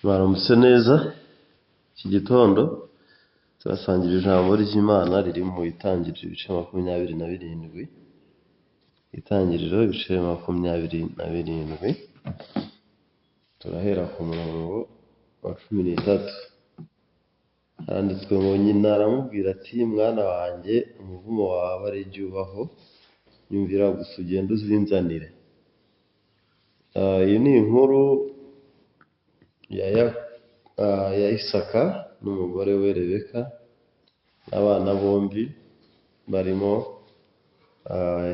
Mwaramutse neza. Iki gitondo turasangira ijambo ry'Imana riri mu Itangiriro ibice 27. Itangiriro ibice 27. Turahera ku murongo wa 13. Handitswe ngo nyina aramubwira ati mwana wanjye umuvumo wawe ari jye ubaho, nyumvira gusa ugenda uzinzanire. Iyi ni inkuru ya Isaka n'umugore we Rebeka n'abana bombi barimo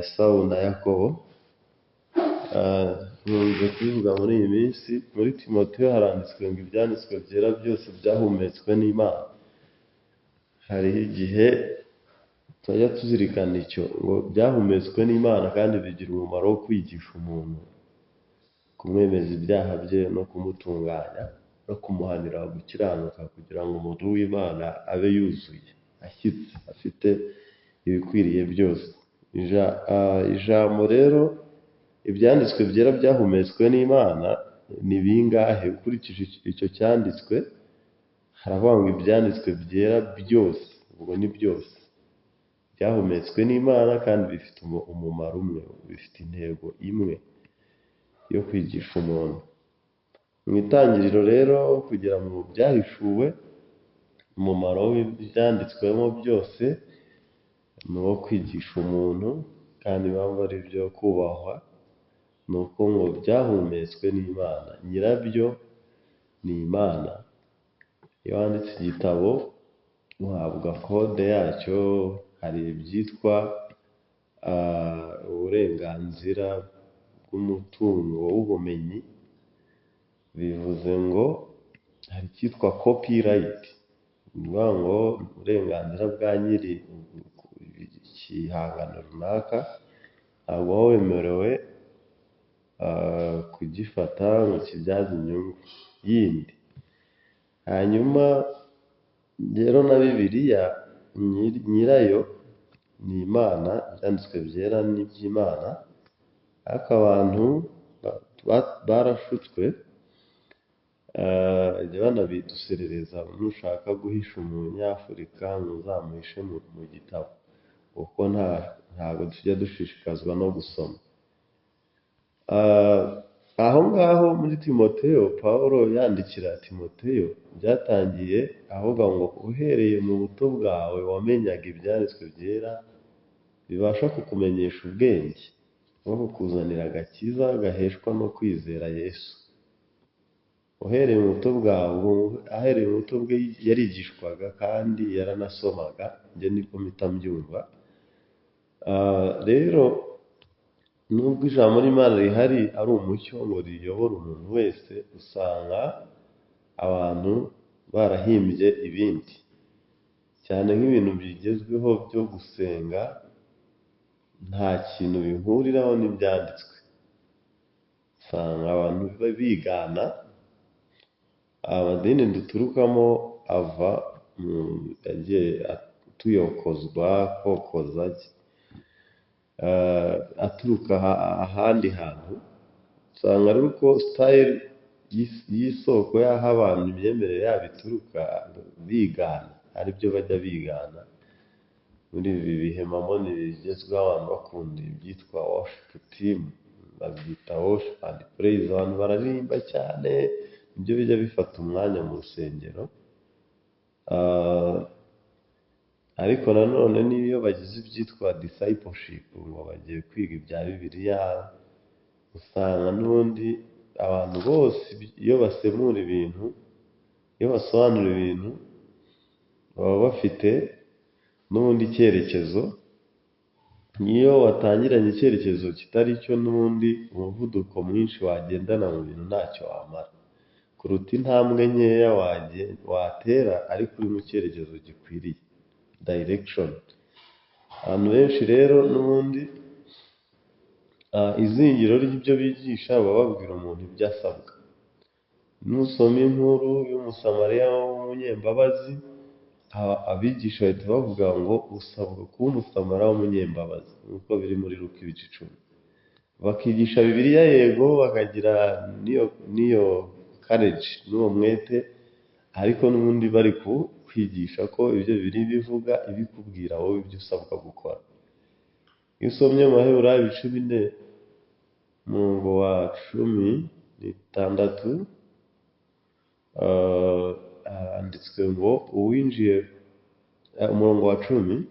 Esawu na Yakobo. Nkunze kubivuga muri iyi minsi, muri Timoteyo haranditswe ngo ibyanditswe byera byose byahumetswe n'Imana. Hariho igihe tujya tuzirikana icyo, ngo byahumetswe n'Imana kandi bigira umumaro wo kwigisha umuntu, kumwemeza ibyaha bye no kumutunganya no kumuhanira gukiranuka, kugira ngo umuntu w'Imana abe yuzuye, ashyitse, afite ibikwiriye byose. Ijambo rero ibyanditswe byera byahumetswe n'Imana ni bingahe? Ukurikije icyo cyanditswe haravuga ngo ibyanditswe byera byose, ubwo ni byose byahumetswe n'Imana kandi bifite umumaro umwe, bifite intego imwe yo kwigisha umuntu. Mu itangiriro rero kugira ngo byahishuwe, umumaro w'ibyanditswemo byose ni uwo kwigisha umuntu, kandi impamvu ari byo kubahwa ni uko ngo byahumetswe n'Imana, nyirabyo ni Imana. Iyo wanditse igitabo uhabwa kode yacyo. Hari ibyitwa uburenganzira bw'umutungo w'ubumenyi, bivuze ngo hari icyitwa copyright, ni ukuvuga ngo uburenganzira bwa nyiri igihangano runaka ntabwo waba wemerewe kugifata ngo kibyaze inyungu yindi. Hanyuma rero na Bibiliya nyirayo ni Imana, ibyanditswe byera ni iby'Imana, ariko abantu barashutswe bajya banabiduserereza. Nushaka guhisha umunyafurika ntuzamuhishe mu gitabo, kuko ntabwo tujya dushishikazwa no gusoma. Aho ngaho muri Timoteyo, Pawulo yandikira Timoteyo, byatangiye avuga ngo uhereye mu buto bwawe wamenyaga ibyanditswe byera bibasha kukumenyesha ubwenge no kukuzanira agakiza gaheshwa no kwizera Yesu. Uhereye mu buto bwawe, ahereye mu buto bwe yarigishwaga kandi yaranasomaga, njye niko mpita mbyumva. Rero nubwo ijambo ry'Imana rihari ari umucyo ngo riyobore umuntu wese, usanga abantu barahimbye ibindi, cyane nk'ibintu bigezweho byo gusenga nta kintu bihuriraho n'ibyanditswe. Usanga abantu bigana amadini duturukamo, ava yagiye tuyokozwa, kokoza aturuka ahandi hantu. Usanga ari uko style y'isoko y'aho abantu imyemerere yabo ituruka bigana, aribyo bajya bigana. Muri ibi bihe mamoni bigezweho, abantu bakunda ibyitwa worship team, babyita worship and praise, abantu baririmba cyane, nibyo bijya bifata umwanya mu rusengero. Ariko nanone n'iyo bagize ibyitwa discipleship, ngo bagiye kwiga ibya Bibiliya, usanga n'ubundi abantu bose iyo basemura ibintu, iyo basobanura ibintu, baba bafite n'ubundi icyerekezo. Niyo watangiranye icyerekezo kitari cyo, n'ubundi umuvuduko mwinshi wagendana mu bintu ntacyo wamara, kuruta intambwe nkeya watera ariko uri mu cyerekezo gikwiriye, direction. Abantu benshi rero n'ubundi izingiro ry'ibyo bigisha baba babwira umuntu ibyo asabwa. Nusoma inkuru y'umusamariya w'umunyembabazi, abigisha bahita bavuga ngo usabwa kuba umusamariya w'umunyembabazi, nk'uko biri muri Luka ibice 10. Bakigisha Bibiliya yego, bakagira n'iyo courage n'uwo mwete, ariko n'ubundi bari kwigisha ko ibyo biri bivuga ibikubwira wowe ibyo usabwa gukora. Iyo usomye mu Baheburayo ibice 4 umurongo wa 16 handitswe ngo umurongo wa 10,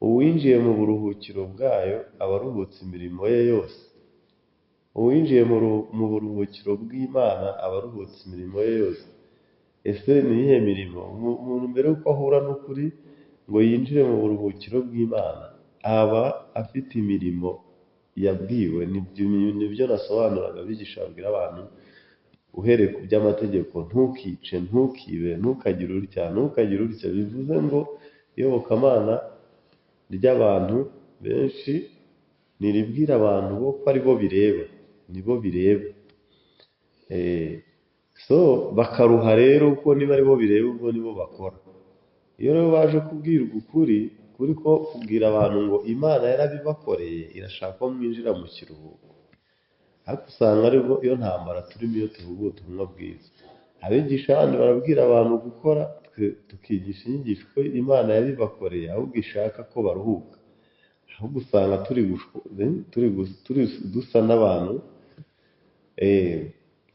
uwinjiye mu buruhukiro bwayo abaruhutse imirimo ye yose. Uwinjiye mu buruhukiro bw'Imana abaruhutse imirimo ye yose. Ese ni iyihe mirimo? Umuntu mbere yuko ahura n'ukuri ngo yinjire mu buruhukiro bw'Imana aba afite imirimo yabwiwe. Nibyo nasobanuraga bigisha babwira abantu uhereye ku by'amategeko: ntukice, ntukibe, ntukagire utya. Bivuze ngo iyobokamana ry'abantu benshi niribwira abantu bo ko ari bo bireba, nibo bireba. Bakaruha rero ko niba ari bo bireba ubwo nibo bakora. Iyo rero baje kubwirwa ukuri ko kubwira abantu ngo Imana yarabibakoreye irashaka ko mwinjira mu kiruhuko, ariko usanga aribwo iyo ntambara turimo iyo tuvuga ubutumwa bwiza. Abigisha abandi barabwira abantu gukora, tukigisha inyigisho ko Imana yabibakoreye ahubwo ishaka ko baruhuka. Ahubwo usanga turi dusa n'abantu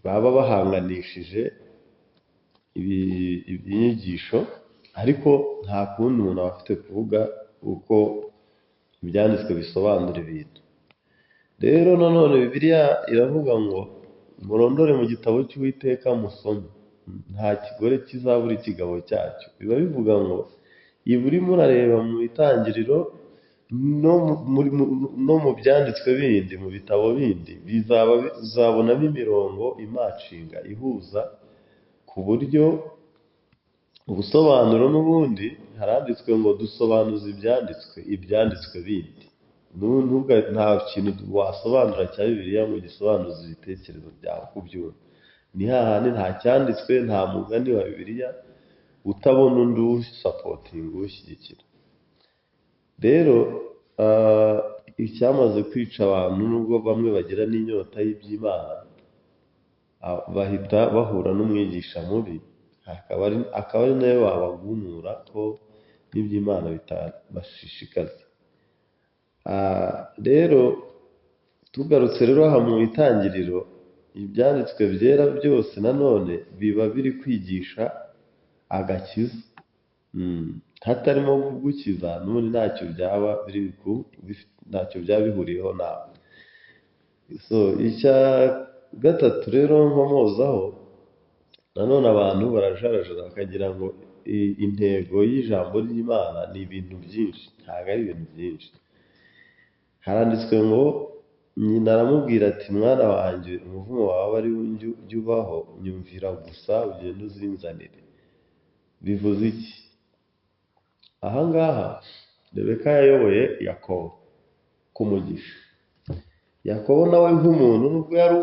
baba bahanganishije inyigisho, ariko nta kundi umuntu aba afite kuvuga uko ibyanditswe bisobanura ibintu. Rero nanone Bibiliya iravuga ngo murondore mu gitabo cy'Uwiteka musome, nta kigore kizabura ikigabo cyacyo. Biba bivuga ngo iba urimo urareba mu itangiriro no mu byanditswe bindi, mu bitabo bindi, uzabonamo imirongo imacinga ihuza, ku buryo ubusobanuro n'ubundi haranditswe ngo dusobanuze ibyanditswe bindi. Nta kintu wasobanura cya Bibiliya ngo gisobanuze ibitekerezo byawe kubyumva. Ni hahandi nta cyanditswe, nta mugani wa Bibiliya utabona undi usapotinga, ushyigikira. Rero icyamaze kwica abantu, nubwo bamwe bagira n'inyota y'iby'Imana, bahita bahura n'umwigisha mubi, akaba ari nawe wabagumura ko n'iby'Imana bitabashishikaza. Rero tugarutse rero aha mu itangiriro, ibyanditswe byera byose nanone biba biri kwigisha agakiza, hatarimo kugukiza n'ubundi ntacyo byaba bihuriyeho nawe. Icya gatatu rero nkomozaho, nanone abantu barajarajara bakagira ngo intego y'ijambo ry'Imana ni ibintu byinshi. Ntabwo ari ibintu byinshi. Haranditswe ngo nyina aramubwira ati mwana wanjye, umuvumo wawe ari wo ujya ubaho, nyumvira gusa ugende uzinzanire. Bivuze iki? Ahangaha Rebeka yayoboye Yakobo kumugisha. Yakobo nawe nk'umuntu, nubwo yari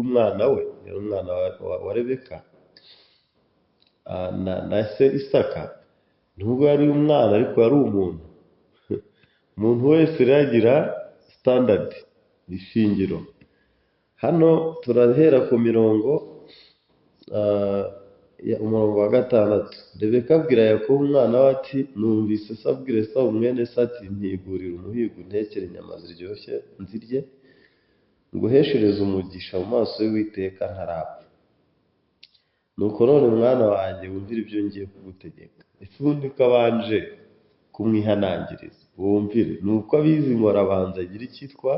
umwana wa Rebeka na se Isaka, nubwo yari umwana ariko yari umuntu. Umuntu wese rero agira standard, ishingiro. Hano turahera ku umurongo wa 6. Rebeka abwira Yakobo umwana we ati numvise se abwira Esawu mwene se ati ntigurira umuhigo untekere inyama ziryoshye nzirye, nguheshereze umugisha mu maso y'Uwiteka ntarapfa. Nuko none mwana wanjye wumvire ibyo ngiye kugutegeka. Ese ubundi ko abanje kumwihanangiriza, wumvire. Nuko abizi ngo arabanza agira icyitwa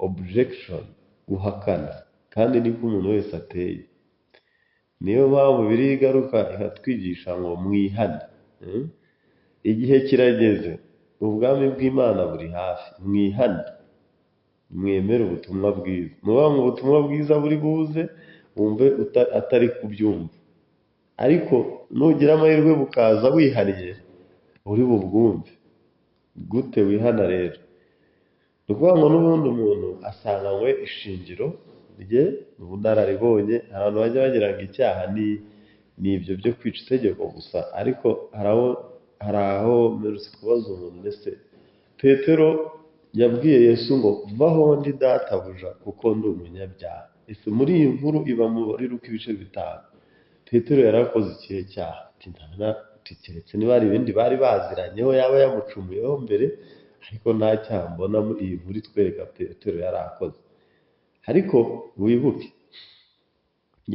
objection, guhakana, kandi niko umuntu wese ateye. Niyo mpamvu Bibiliya igaruka ikatwigisha ngo mwihane. Igihe kirageze, ubwami bw'Imana buri hafi, mwihane, mwemere ubutumwa bwiza. Nuba mu butumwa bwiza buri buze wumve atari kubyumva, ariko nugira amahirwe bukaza wihariye uri bubwumve. Gute wihana rero? Ni ukuvuga ngo n'ubundi umuntu asanganywe ishingiro rye ubunararibonye. Abantu bajya bagira ngo icyaha ni ibyo byo kwica itegeko gusa, ariko hari aho mperutse kubaza umuntu, ndetse Petero yabwiye Yesu ngo vaho ndi databuja kuko ndi umunyabyaha. ese muri iyi nkuru iba muri Luka ibice bitanu, Petero yari akoze ikihe cyaha? Keretse niba hari ibindi bari baziranyeho yaba yamucumuyeho mbere, ariko nta cyaha mbona muri iyi nkuru itwereka Petero yari akoze. Ariko wibuke,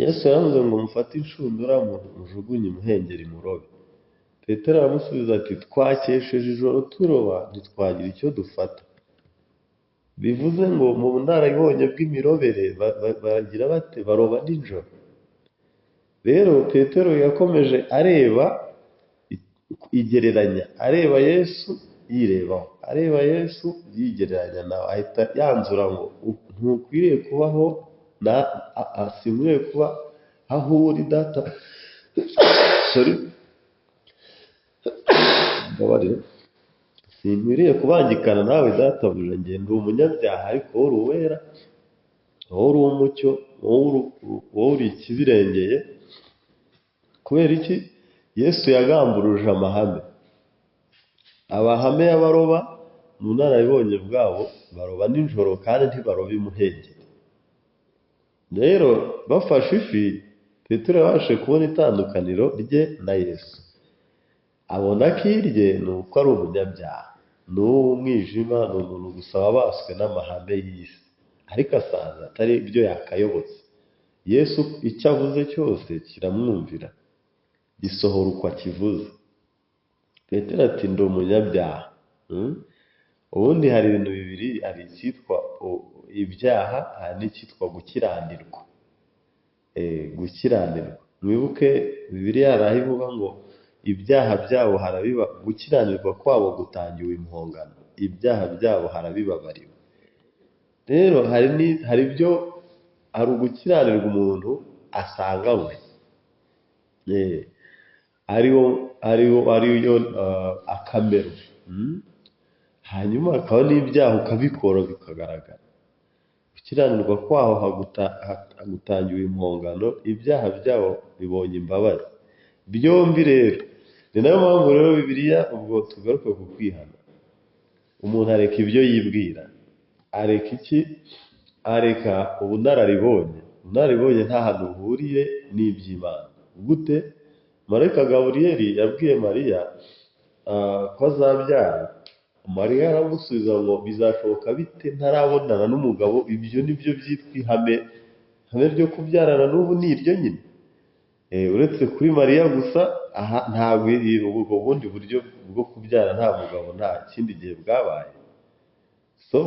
Yesu yaravuze ngo mufate inshundura mujugunye imuhengeri murobe. Petero aramusubiza ati twakesheje ijoro turoba ntitwagira icyo dufata. Bivuze ngo mu bunararibonye bw'imirobere baragira bate? Baroba nijoro. Rero Petero yakomeje areba igereranya, areba Yesu yirebaho, areba Yesu yigereranya nawe, ahita yanzura ngo ntukwiriye kubaho sinkwiriye kuba aho uri data. Sorry, mbabarira. Sinkwiriye kubangikana nawe databuja, njye ndi umunyabyaha ariko wowe uri uwera, wowe uri umucyo, wowe uri ikibirengeye. Kubera iki? Yesu yagamburuje amahame. Abahame y'abaroba mu bunararibonye bwabo baroba nijoro kandi ntibaroba imuhengeri. Rero bafashe ifi, Petero yabashije kubona itandukaniro rye na Yesu. Abona ko irye ni uko ari umunyabyaha, ni uw'umwijima, ni umuntu gusa wabaswe n'amahame y'isi, ariko asanga atari ibyo yakayobotse. Yesu icyo avuze cyose kiramwumvira, gisohora uko akivuze. Petero ati ndi umunyabyaha. Ubundi hari ibintu bibiri, hari icyitwa ibyaha, hari n'icyitwa gukiranirwa. Gukiranirwa, mwibuke Bibiliya hari aho ivuga ngo ibyaha byabo harabiba, gukiranirwa kwabo gutangiwe impongano, ibyaha byabo harabibabariwe. Rero hari ibyo, hari ugukiranirwa umuntu asanganywe, ariyo akamero. Hanyuma hakaba n'ibyaha ukabikora bikagaragara. Gukiranirwa kwaho hagutangiwe impongano, ibyaha byabo bibonye imbabazi. Byombi rero ni nayo mpamvu rero Bibiliya, ubwo tugaruka ku kwihana, umuntu areka ibyo yibwira, areka iki? Areka ubunararibonye. Ubunararibonye nta hantu buhuriye n'iby'Imana. Gute? Marayika Gaburiyeli yabwiye Mariya ko azabyara. Mariya aramusubiza ngo bizashoboka bite ntarabonana n'umugabo? Ibyo nibyo byitwa ihame. Ihame ryo kubyarana n'ubu ni iryo nyine. Uretse kuri Mariya gusa, ntabwo ubwo bundi buryo bwo kubyara nta mugabo nta kindi gihe bwabaye. So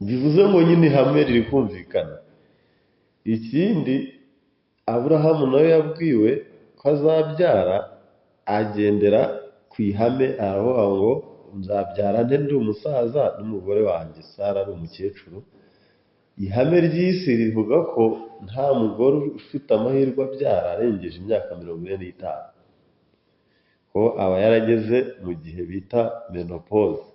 bivuze ngo nyine ihame riri kumvikana. Ikindi, Aburahamu nawe yabwiwe ko azabyara, agendera ku ihame, aravuga ngo nzabyara nte ndi umusaza n'umugore wanjye Sara ari umukecuru. Ihame ry'isi rivuga ko nta mugore ufite amahirwe abyara arengeje imyaka 45, ko aba yarageze mu gihe bita menopause.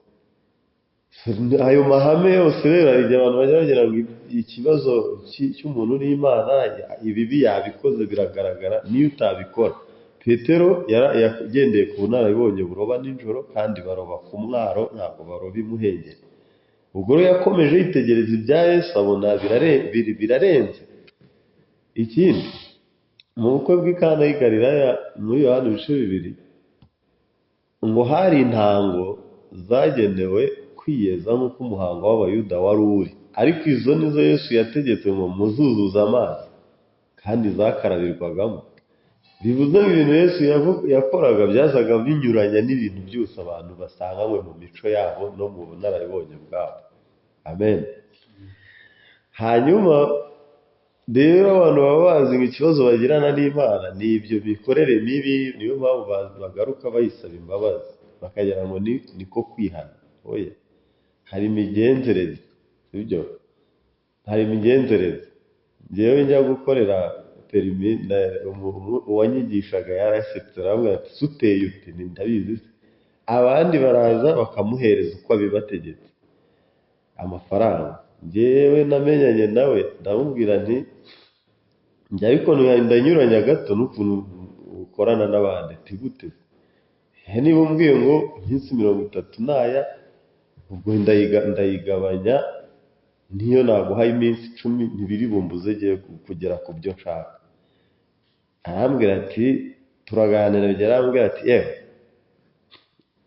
Ayo mahame yose rero hari igihe abantu bajya bagira ngo ikibazo cy'umuntu n'Imana, ibibi yabikoze biragaragara niyo utabikora. Petero yagendeye ku bunararibonye buroba nijoro, kandi baroba ku mwaro, ntabwo baroba imuhengeri. Ubwo rero yakomeje yitegereza ibya Yesu, abona birarenze. Ikindi, mu bukwe bw'i Kana y'i Galilaya muri Yohana ibice 2, ngo hari intango zagenewe kwiyeza nk'uko umuhango w'Abayuda wari uri, ariko izo nizo Yesu yategetse ngo muzuzuze amazi, kandi zakarabirwagamo. Bivuze ngo ibintu Yesu yakoraga byazaga binyuranya n'ibintu byose abantu basanganywe mu mico yabo no mu bunararibonye bwabo. Amen. Hanyuma rero abantu baba bazi ngo ikibazo bagirana n'Imana ni ibyo mikorere mibi, niyo mpamvu bagaruka bayisaba imbabazi, bakagira ngo niko kwihana. Oya, hari imigenzereze, sibyo? Hari imigenzereze. Njyewe njya gukorera perimi, uwanyigishaga yarasetse, aravuga ati suteye ute? Ndabizi se. Abandi baraza bakamuhereza uko abibategetse amafaranga. Njyewe namenyanye nawe, ndamubwira nti njye ariko ndanyuranya gato n'ukuntu ukorana n'abandi. Ati gute? Niba umbwiye ngo iminsi 30 naya, ubwo ndayigabanya niyo naguha iminsi 10 ntibiri bumbuze giye kugera ku byo nshaka. Arambwira ati turaganira, arambwira ati yewe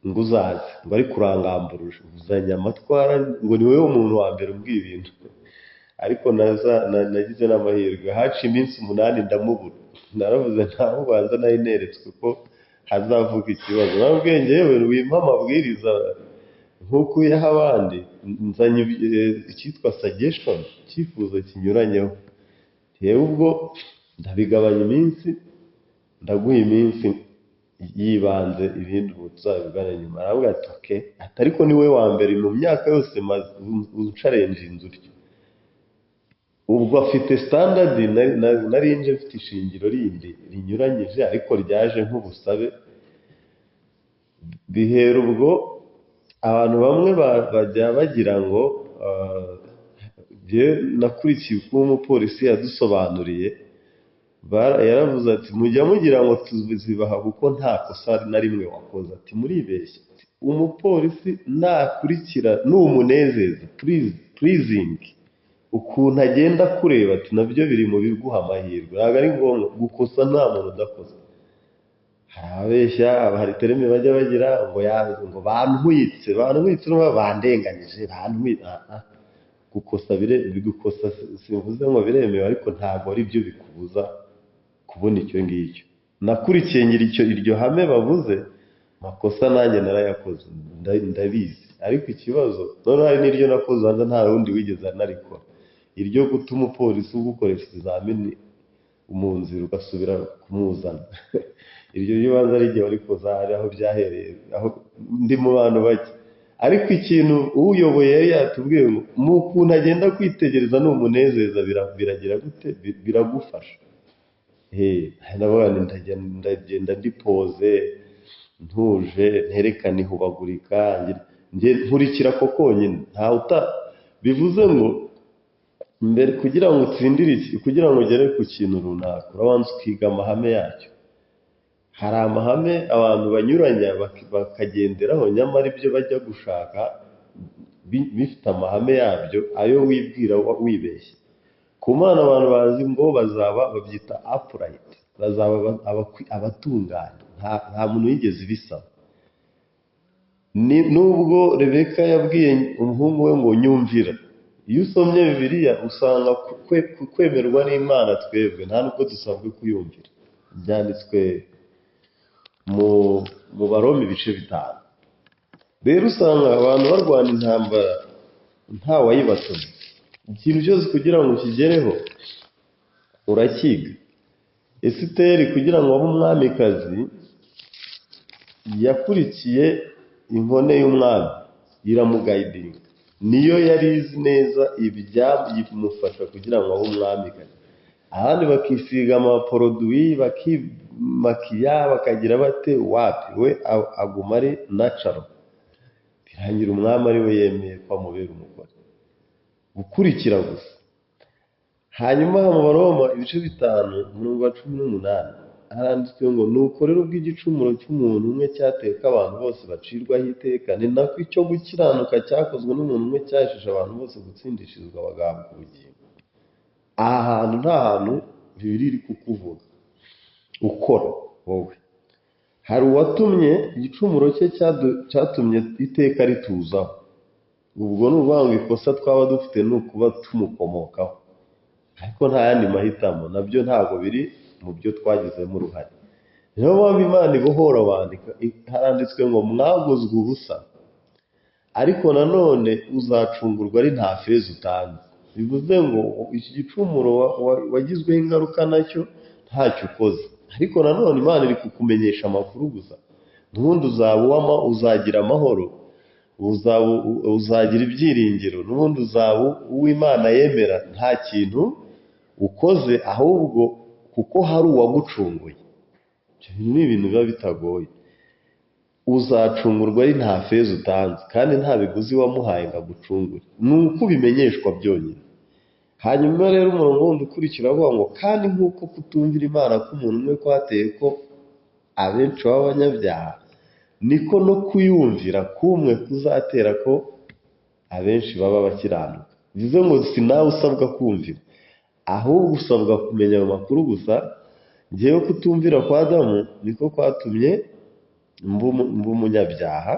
ngo uzaze, ngo ari kurangamburuje uzanye amatwara, ngo ni wowe umuntu wa mbere umbwiye ibintu. Ariko nagize n'amahirwe, haciye iminsi 8 ndamubura. Naravuze ntamubanza nari neretswe ko hazavuga ikibazo. Nabwenge yewe wimpa amabwiriza nk'uko uyaha abandi, nzanye icyitwa suggestion, icyifuzo kinyuranyeho. Yewe ubwo ndabigabanya iminsi, ndaguha iminsi yibanze, ibindi tuzabigana nyuma. Aravuga ati okay, ariko ni we wa mbere mu myaka yose uncarenje inzu utyo. Ubwo afite standard, narinje mfite ishingiro rindi rinyuranyije, ariko ryaje nk'ubusabe. Bihera ubwo abantu bamwe bajya bagira ngo nakurikiye uko umupolisi yadusobanuriye, yaravuze ati mujya mugira ngo tuzibaha kuko nta kosa na rimwe wakoze. Ati muribeshye, umupolisi nakurikira n'umunezeza pleasing ukuntu agenda kureba, ati nabyo biri mu biguha amahirwe. Ntabwo ari ngombwa gukosa, nta muntu udakosa. Harabeshya, hari tereme bajya bagira ngo bantwitse no bandenganyije gukosa bigukosa, simvuze ngo biremewe, ariko ntabwo ari byo bikubuza kubona icyo ngicyo. Nakurikiye ngira iryo hame bavuze, makosa nanjye narayakoze ndabizi. Ariko ikibazo none hari n'iryo nakoze hanze nta wundi wigeze narikora, iryo gutuma umupolisi ugukoresha ikizamini mu nzira ugasubira kumuzana. Iryo ribanza ari igihe ariko zahari aho byahereye, aho ndi mu bantu bake. Ariko ikintu uyoboye yari yatubwiye ngo mu kuntu agenda kwitegereza n'umunezeza biragira gute, biragufasha. Ndavuga ndagenda ndipoze ntuje, nterekane ihubagurika, nkurikira ko konyine bivuze ngo mbere kugira ngo utsindire iki, kugira ngo ugere ku kintu runaka urabanza ukiga amahame yacyo. Hari amahame abantu banyuranya bakagenderaho, nyamara ibyo bajya gushaka bifite amahame yabyo, ayo wibwira wibeshye. Ku Mana abantu bazi ngo babyita upright, bazaba abatunganye, nta muntu wigeze ibisaba. Nubwo Rebeka yabwiye umuhungu we ngo nyumvira, iyo usomye Bibiliya usanga kwemerwa n'Imana twebwe nta nubwo dusabwe kuyumvira. Byanditswe mu Baroma ibice 5. Rero usanga abantu barwana intambara nta wayibatumye. Ikintu cyose kugira ngo ukigereho urakiga. Esiteri kugira ngo abe umwamikazi yakurikiye inkone y'umwami, iramugayidinga. Niyo yari izi neza ibyamufasha kugira ngo abe umwamikazi. Ahandi bakisiga amaporoduwi, bakimakiya, bakagira bate, wapi we aguma ari natural. Birangira umwami ari we yemeye ko amubera umugore. Gukurikira gusa. Hanyuma mu Baroma ibice 5:18 haranditswe ngo nuko rero ubw'igicumuro cy'umuntu umwe cyateka abantu bose bacirwaho iteka, ni nako icyo gukiranuka cyakozwe n'umuntu umwe cyahesheje abantu bose gutsindishirizwa bagahabwa ubugingo. Aha hantu nta hantu Bibiliya iri kukuvuga ukora wowe. Hari uwatumye igicumuro cye cyatumye iteka rituzaho. Ubwo ni ukuvuga ngo ikosa twaba dufite ni ukuba tumukomokaho, ariko nta yandi mahitamo, nabyo ntabwo biri mu byo twagizemo uruhare. Niyo mpamvu Imana ibohora abantu, haranditswe ngo mwaguzwe ubusa, ariko nanone uzacungurwa ari nta feza utanze. Bivuze ngo iki gicumuro wagizweho ingaruka nacyo ntacyo ukoze, ariko nanone Imana iri kukumenyesha amakuru gusa. N'ubundi uzagira amahoro, uzagira ibyiringiro, n'ubundi uzaba uw'Imana yemera nta kintu ukoze, ahubwo kuko hari uwagucunguye. Ibyo ni ibintu biba bitagoye. Uzacungurwa ari nta feza utanze, kandi nta biguzi wamuhaye ngo agucungure. Ni uko ubimenyeshwa byonyine. Hanyuma rero umurongo wundi ukurikira avuga ngo kandi nk'uko kutumvira Imana k'umuntu umwe kwateye ko abenshi b'abanyabyaha, niko no kuyumvira kumwe kuzatera ko abenshi baba bakiranuka. bivuze ngo si nawe usabwa kumvira, ahubwo usabwa kumenya ayo makuru gusa. Ngewe kutumvira kwa Adamu niko kwatumye mba umunyabyaha,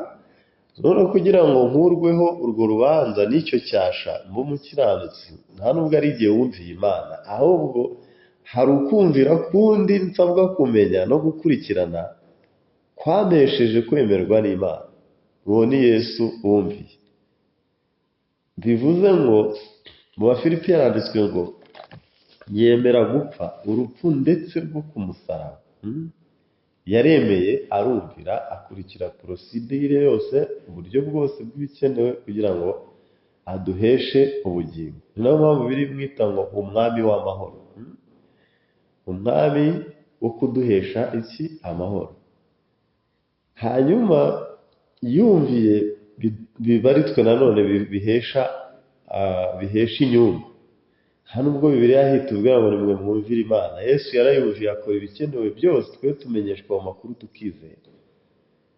noneho kugira ngo nkurweho urwo rubanza n'icyo cyasha mba umukiranutsi. Nta nubwo ari igihe wumviye Imana, ahubwo hari ukumvira kundi nsabwa kumenya no gukurikirana kwamesheje kwemerwa n'Imana. Uwo ni Yesu wumviye. Bivuze ngo mu Bafilipi yaranditswe ngo yemera gupfa urupfu ndetse rwo ku musaraba. Yaremeye, arumvira, akurikira porosidire yose, uburyo bwose bw'ibikenewe kugira ngo aduheshe ubugingo. Ni nayo mpamvu biri mwita ngo umwami w'amahoro, umwami wo kuduhesha iki? Amahoro. Hanyuma yumviye bibaritwe nanone bihesha inyungu. Hano ubwo Bibiliya hitubwira ngo nimwe mwumvira Imana. Yesu yarayumviye, akora ibikenewe byose, twe tumenyeshwa mu makuru tukizera.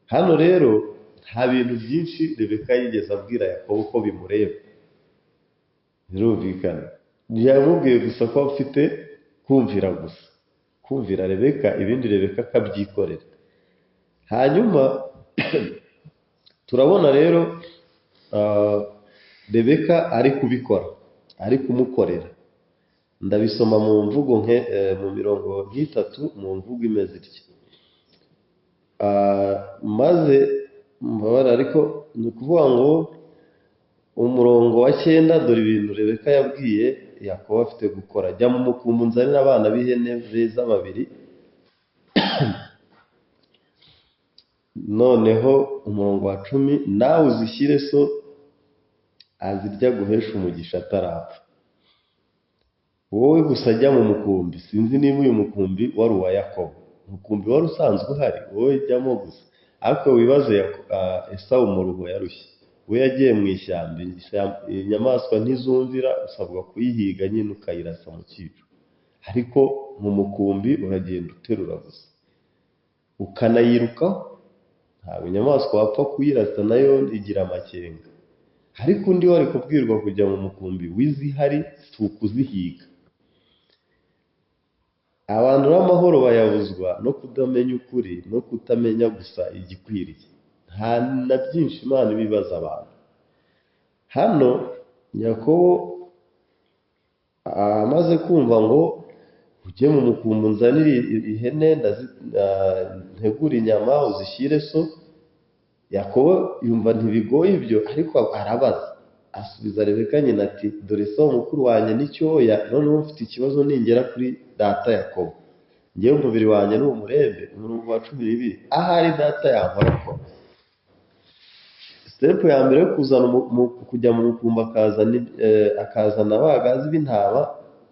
Hano rero nta bintu byinshi Rebeka yigeze abwira Yakobo ko bimureba, birumvikana. Yamubwiye gusa ko afite kumvira gusa, kumvira Rebeka, ibindi Rebeka akabyikorera. Hanyuma turabona rero Rebeka ari kubikora, ari kumukorera. Ndabisoma mu mvugo mu mirongo nk'itatu, mu mvugo imeze itya. Maze mbabara, ariko ni ukuvuga ngo umurongo wa 9, dore ibintu Rebeka yabwiye Yakobo afite gukora: jya mu mukumbi unzanire abana b'ihene beza 2. Noneho umurongo wa 10, nawe uzishyire so azirya guhesha umugisha atarapfa. Wowe gusa jya mu mukumbi. Sinzi niba uyu mukumbi wari uwa Yakobo, umukumbi wari usanzwe uhari, wowe jyamo gusa. Ariko wibaze Esawu mu ruho yarushye, we yagiye mu ishyamba, inyamaswa ntizumvira, usabwa kuyihiga nyine ukayirasa mu cyico. Ariko mu mukumbi uragenda uterura gusa, ukanayirukaho. Ntabwo inyamaswa wapfa kuyirasa, nayo igira amakenga. Ariko undi wari kubwirwa kujya mu mukumbi w'izihari, si ukuzihiga. Abantu b'amahoro bayabuzwa no kudamenya ukuri, no kutamenya gusa igikwiriye. Nta na byinshi Imana ibibaza abantu. Hano Yakobo amaze kumva ngo ujye mu mukumbi unzanire ihene, ntegura inyama uzishyire so. Yakobo yumva ntibigoye ibyo, ariko arabaza. Asubiza Rebeka nyina ati: dore so mukuru wanjye n'icyoya, noneho mfite ikibazo ningera kuri data Yakobo, ngewe umubiri wanjye ni umurembe. Umurongo wa 12, ahari data yankora ko. Step ya mbere yo kujya mu mukumbi akazana abagazi b'intama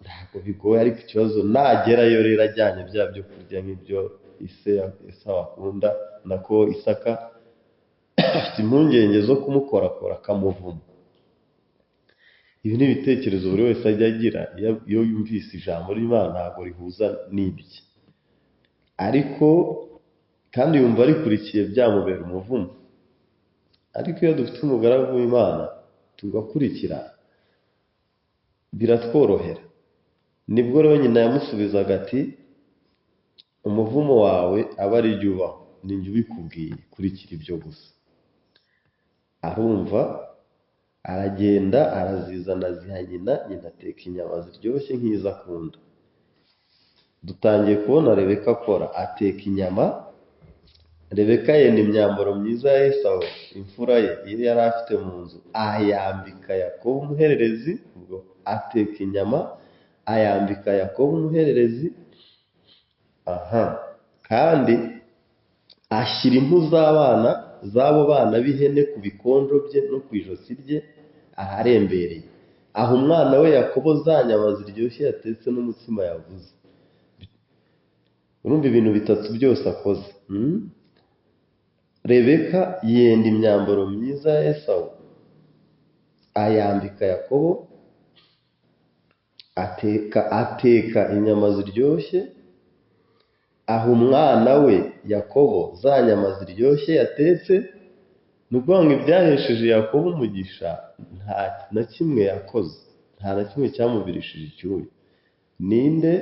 ntabwo bigoye, ariko ikibazo nagerayo rero ajyanye bya byo kurya nk'ibyo Esawu akunda, nako Isaka, afite impungenge zo kumukorakora akamuvuma. Ibi ni ibitekerezo buri wese ajya agira iyo yumvise ijambo ry'Imana, ntabwo rihuza n'ibye, ariko kandi yumva rikurikiye byamubera umuvumo. Ariko iyo dufite umugaragu w'Imana tugakurikira, biratworohera. Nibwo rero nyina yamusubizaga ati: umuvumo wawe aba ari jye ubaho, ni jye ubikubwiye, kurikira ibyo gusa. Arumva, aragenda arazizana, aziha nyina. Nyina ateka inyama ziryoshye nk'izo akunda. Dutangiye kubona Rebeka akora, ateka inyama. Rebeka yenda imyambaro myiza ya Esawu imfura ye, iyo yari afite mu nzu, ayambika Yakobo umuhererezi. Ubwo ateka inyama ayambika Yakobo umuhererezi. Kandi ashyira impu z'abo bana b'ihene ku bikonjo bye no ku ijosi rye aharembereye. Aho umwana we Yakobo za nyama ziryoshye yatetse n'umutsima yavuze. Urumva ibintu bitatu byose akoze. Rebeka yenda imyambaro myiza ya Esawu, ayambika Yakobo, ateka inyama ziryoshye, aho umwana we Yakobo za nyama ziryoshye yatetse, ni ukuvuga ngo ibyahesheje Yakobo umugisha nta na kimwe yakoze, nta na kimwe cyamuvirishije icyuya. Ninde?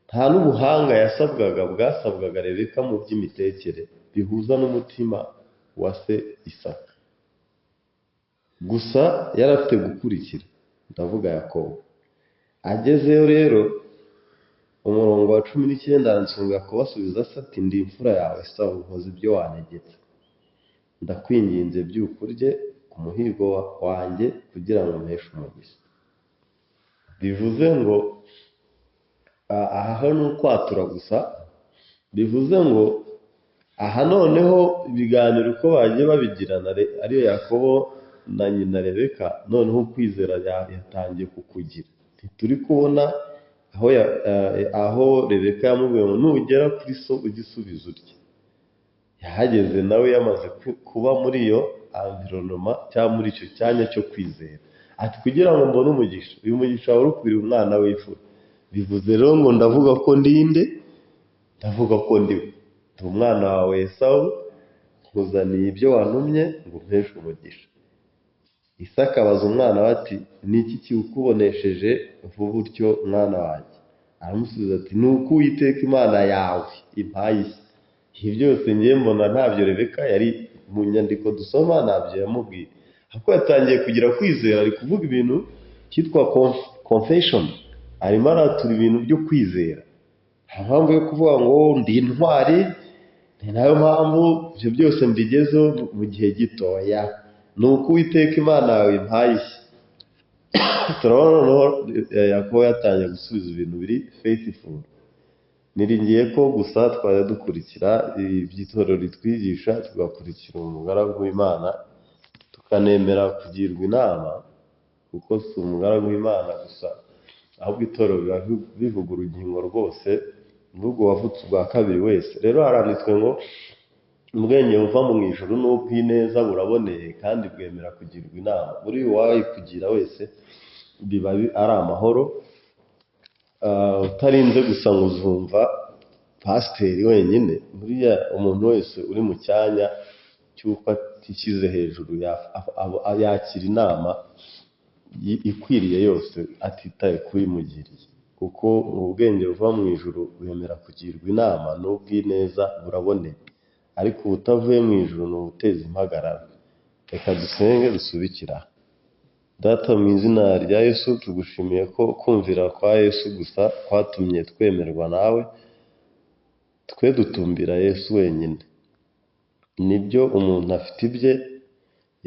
Nta n'ubuhanga yasabwaga bwasabwaga Rebeka mu by'imitekere bihuza n'umutima wa se Isaka. Gusa yari afite gukurikira, ndavuga Yakobo. Agezeyo rero umurongo wa 19 aranditse ngo Yakobo asubiza se ati ndi imfura yawe Esawu, nkoze ibyo wantegetse. Ndakwinginze by'ukurye ku muhigo wanjye kugira ngo mpeshe umugisha. Bivuze ngo aha ni ukwatura gusa, bivuze ngo aha noneho ibiganiro uko bagiye babigirana ariyo Yakobo na nyina Rebeka, noneho kwizera yatangiye kukugira. Ntituri kubona aho Rebeka yamubwiye ngo nugera kuri so ugisubiza urye. Yahageze nawe yamaze kuba muri iyo environnement cyangwa muri icyo cyanya cyo kwizera. Ati kugira ngo mbone umugisha, uyu mugisha wari ukwiriye umwana w'imfura. Bivuze rero ngo ndavuga ko ndinde, ndavuga ko ndiwe, ndi umwana wawe Esawu, nkuzaniye ibyo wantumye ngo mpeshe umugisha. Isaka abaza umwana we ati ni iki kiwukubonesheje vuba utyo mwana wanjye? Aramusubiza ati ni uko Uwiteka Imana yawe impaye isi. Ibi byose ngiye mbona ntabyo Rebeka yari mu nyandiko dusoma ntabyo yamubwiye, ahubwo yatangiye kugira kwizera. Ari kuvuga ibintu cyitwa confession, arimo aratura ibintu byo kwizera. Nta mpamvu yo kuvuga ngo ndi intwari, ni nayo mpamvu ibyo byose mbigezeho mu gihe gitoya. Ni uko Uwiteka Imana yawe impaye isi. Turabona noneho Yakobo yatangiye gusubiza ibintu biri faithful. Niringiye ko gusa twajya dukurikira iby'itorero ritwigisha, tugakurikira umugaragu w'Imana, tukanemera kugirwa inama, kuko si umugaragu w'Imana gusa ahubwo itorero biba bivuga urugingo rwose, n'ubwo wavutse ubwa kabiri wese. Rero haranditswe ngo ubwenge buva mu ijuru n'ubw'ineza buraboneye kandi bwemera kugirwa inama. Muri uyu wayikugira wese biba ari amahoro, utarinze gusa ngo uzumva pasiteri wenyine. Buriya umuntu wese uri mu cyanya cy'uko atishyize hejuru yakira inama ikwiriye yose atitaye kuri mugiriye, kuko ubwenge buva mu ijuru bwemera kugirwa inama n'ubw'ineza buraboneye, ariko ubutavuye mu ijuru ni ubuteza impagarara. Reka dusenge dusubikira. Data mu izina rya Yesu, tugushimiye ko kumvira kwa Yesu gusa kwatumye twemerwa nawe, twe dutumbira Yesu wenyine. Nibyo umuntu afite ibye,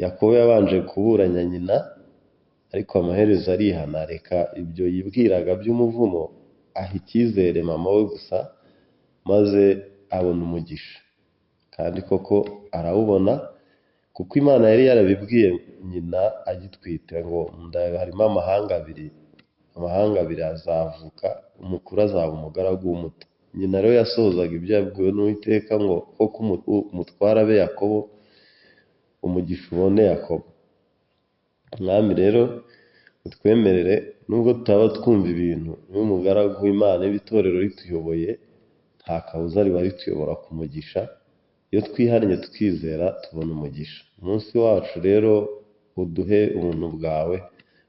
Yakobo yabanje kuburanya nyina, ariko amaherezo arihana, reka ibyo yibwiraga by'umuvumo aha icyizere mama we gusa, maze abona umugisha. Kandi koko arawubona, kuko Imana yari yarabibwiye nyina agitwite ngo harimo amahanga abiri azavuka, umukuru azaba umugaragu w'umuto. Nyina rero yasohozaga ibyo yabwiwe n'Uwiteka ngo koko umutware abe Yakobo, umugisha ubone Yakobo. Mwami rero utwemerere, nubwo tutaba twumva ibintu n'umugaragu w'Imana n'itorero rituyoboye, nta kabuza riba rituyobora ku mugisha. Iyo twihannye tukizera tubona umugisha. Umunsi wacu rero uduhe ubuntu bwawe,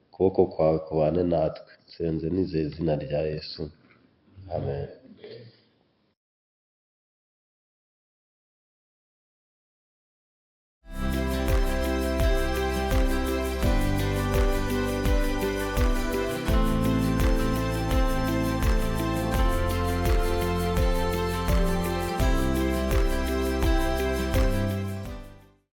ukuboko kwawe kubane natwe. Nsenze nizeye izina rya Yesu, amen.